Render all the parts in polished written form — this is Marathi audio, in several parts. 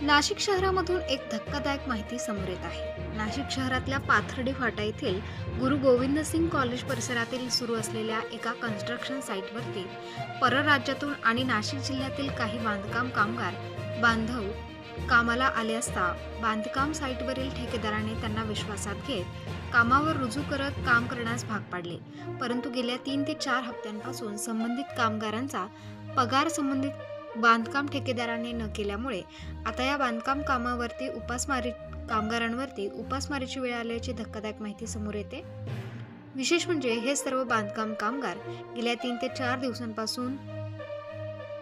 नाशिक शहरामधून एक धक्कादायक माहिती समोर येत आहे। नाशिक शहरातल्या पाथर्डी फाटा येथील गुरु गोविंद सिंग कॉलेज परिसरातील सुरू असलेल्या एका कन्स्ट्रक्शन साईटवरती परराज्यातून आणि नाशिक जिल्ह्यातील काही बांधकाम कामगार बांधव कामाला आले असता बांधकाम साईटवरील ठेकेदाराने त्यांना विश्वासात घेत कामावर रुजू करत काम करण्यास भाग पाडले। परंतु गेल्या 3 ते 4 हप्त्यांपासून संबंधित कामगारांचा पगार संबंधित बांधकाम ठेकेदाराने न केल्यामुळे आता या बांधकाम कामगारांवरती उपासमारीची वेळ आल्याची धक्कादायक माहिती समोर येते। विशेष म्हणजे हे सर्व बांधकाम कामगार गेल्या 3 ते 4 दिवसांपासून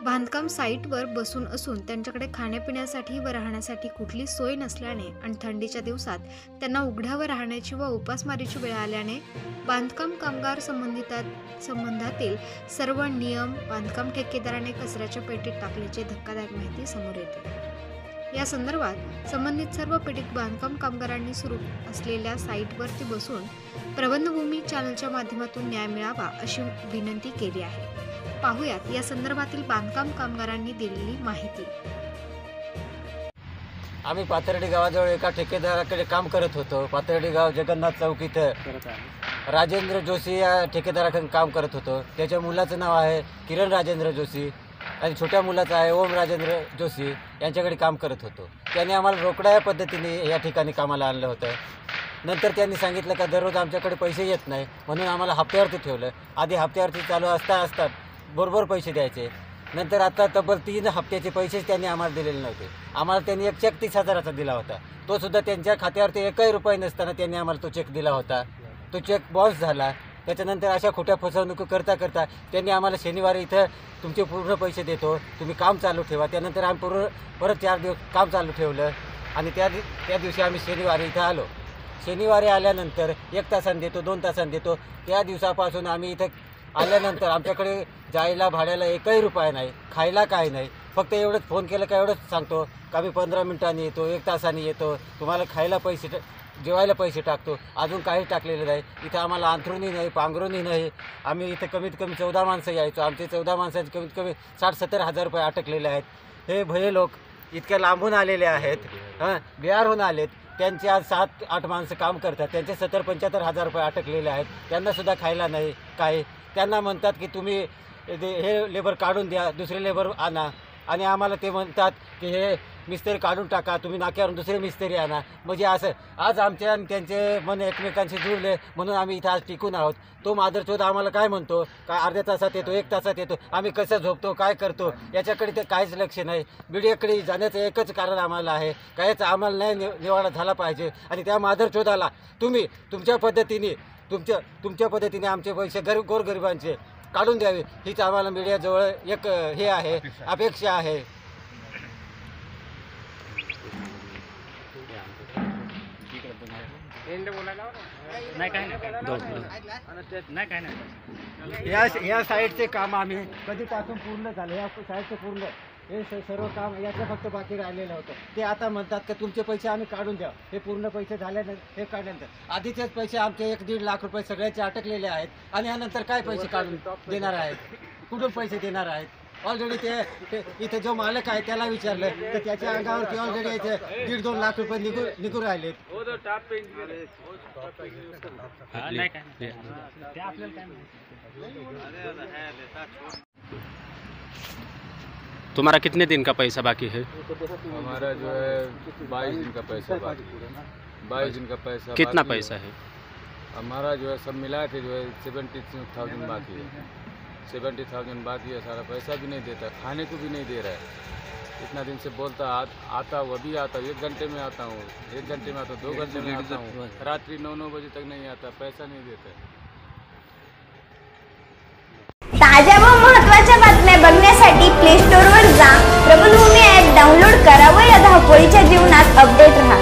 बांधकाम साईटवर बसून असून त्यांच्याकडे खाण्यापिण्यासाठी व राहण्यासाठी कुठली सोय नसल्याने आणि थंडीच्या दिवसात त्यांना उघड्यावर राहण्याची व उपासमारीची वेळ आल्याने बांधकाम कामगार संबंधातील सर्व नियम बांधकाम ठेकेदाराने कचऱ्याच्या पेटीत टाकल्याची धक्कादायक माहिती समोर येते। या संदर्भात संबंधित सर्व पीडित बांधकाम कामगारांनी सुरू असलेल्या साईटवरती बसून प्रबंधभूमी चॅनलच्या माध्यमातून न्याय मिळावा अशी विनंती केली आहे। पाहुयात या संदर्भातील बांधकाम कामगारांनी दिलेली माहिती। आम्ही पाथर्डी गावाजवळ एका ठेकेदाराकडे काम करत होतो। पाथर्डी गाव जगन्नाथ चौक इथं राजेंद्र जोशी या ठेकेदाराकडे काम करत होतो। त्याच्या मुलाचं नाव आहे किरण राजेंद्र जोशी आणि छोट्या मुलाचं आहे ओम राजेंद्र जोशी। यांच्याकडे काम करत होतो। त्यांनी आम्हाला रोकड्या पद्धतीने या ठिकाणी कामाला आणलं होतं। नंतर त्यांनी सांगितलं का दररोज आमच्याकडे पैसे येत नाही म्हणून आम्हाला हप्त्यावरती ठेवलं। आधी हप्त्यावरती चालू असता बरोबर पैसे द्यायचे। नंतर आता तब्बल 3 हप्त्याचे पैसेच त्यांनी आम्हाला दिलेले नव्हते। आम्हाला त्यांनी एक चेक 30,000चा दिला होता। तो सुद्धा त्यांच्या खात्यावरती 1 रुपया नसताना त्यांनी आम्हाला तो चेक दिला होता। तो चेक बाउन्स झाला। त्याच्यानंतर अशा खोट्या फसवणूक करता त्यांनी आम्हाला शनिवारी इथं तुमचे पूर्ण पैसे देतो, तुम्ही काम चालू ठेवा। त्यानंतर आम्ही परत 4 दिवस काम चालू ठेवलं आणि त्या दिवशी आम्ही शनिवारी इथं आलो। शनिवारी आल्यानंतर 1 तासाने देतो 2 तासाने देतो। त्या दिवसापासून आम्ही इथं आल्यानंतर आमच्याकडे जायला भाड्याला 1 रुपया नाही, खायला काय नाही। फक्त एवढंच फोन केलं का एवढंच सांगतो का मी 15 मिनिटांनी येतो 1 तासाने येतो, तुम्हाला खायला पैसे जेवायला पैसे टाकतो। अजून काही टाकलेलं नाही। इथं आम्हाला अंथरुणी नाही, पांघरुणी नाही। आम्ही इथं कमीत कमी 14 माणसं यायचो। आमचे 14 माणसांचे कमीत कमी 60-70 हजार रुपये अटकलेले आहेत। हे भये लोक इतक्या लांबून आलेले आहेत, बिहारहून आलेत। त्यांचे आज 7-8 माणसं काम करतात। त्यांचे 70-75 हजार रुपये अटकलेले आहेत। त्यांनासुद्धा खायला नाही काय। त्यांना म्हणतात की तुम्ही हे लेबर काढून द्या, दुसरे लेबर आणा आणि आम्हाला ते म्हणतात की हे मिस्त्री काढून टाका, तुम्ही नाक्यावरून दुसरे मिस्त्री आणा। म्हणजे असं आज आमचे आणि त्यांचे मन एकमेकांशी जुळले म्हणून आम्ही इथं आज टिकून आहोत। तो मादरचोद आम्हाला काय म्हणतो काय अर्ध्या तासात येतो 1 तासात येतो, आम्ही कसं झोपतो काय करतो याच्याकडे ते काहीच लक्ष नाही। मीडियाकडे जाण्याचं एकच कारण आम्हाला आहे कायच आम्हाला न्याय निवाडा झाला पाहिजे आणि त्या मादरचोदाला तुम्ही तुमच्या पद्धतीने आमचे पैसे गोरगरिबांचे काढून द्यावे हीच आम्हाला मीडियाजवळ एक हे आहे, अपेक्षा आहे। या साईडचे काम आम्ही कधीपासून पूर्ण झालं। या साईडचे पूर्ण हे सर्व काम याचं फक्त बाकी राहिलेलं होतं। ते आता म्हणतात की तुमचे पैसे आम्ही काढून द्या। हे पूर्ण पैसे झाल्यानंतर हे काढल्यानंतर आधीचेच पैसे आमचे 1-1.5 लाख रुपये सगळ्याचे अटकलेले आहेत आणि यानंतर काय पैसे काढून देणार आहेत, कुठून पैसे देणार आहेत? ऑलरेडी ते इथे जो मालक आहे त्याला विचारलं तर त्याच्या अंगावरती ऑलरेडी इथे 1.5-2 लाख रुपये निघून राहिलेत। तुम्हारा कितने दिन का पैसा बाकी है? हमारा जो है 22 दिन का पैसा बाकी है। 22 दिन का पैसा कितना पैसा है? हमारा जो है सब मिला के जो है 70,000 बाकी है। 70,000 बाकी है। सारा पैसा भी नहीं देता, खाने को भी नहीं दे रहा है। इतना दिन से बोलता आता वो भी आता, 1 घंटे में आता हूँ, 1 घंटे में आता, 2 घंटे में आता हूँ, रात्रि 9 बजे तक नहीं आता, पैसा नहीं देता। ताज्या व महत्त्वाच्या बातम्या बघण्यासाठी प्ले स्टोअरवर जा, प्रबलभूमी ॲप डाउनलोड करा व या धावपळीच्या जीवनात अपडेट राहा।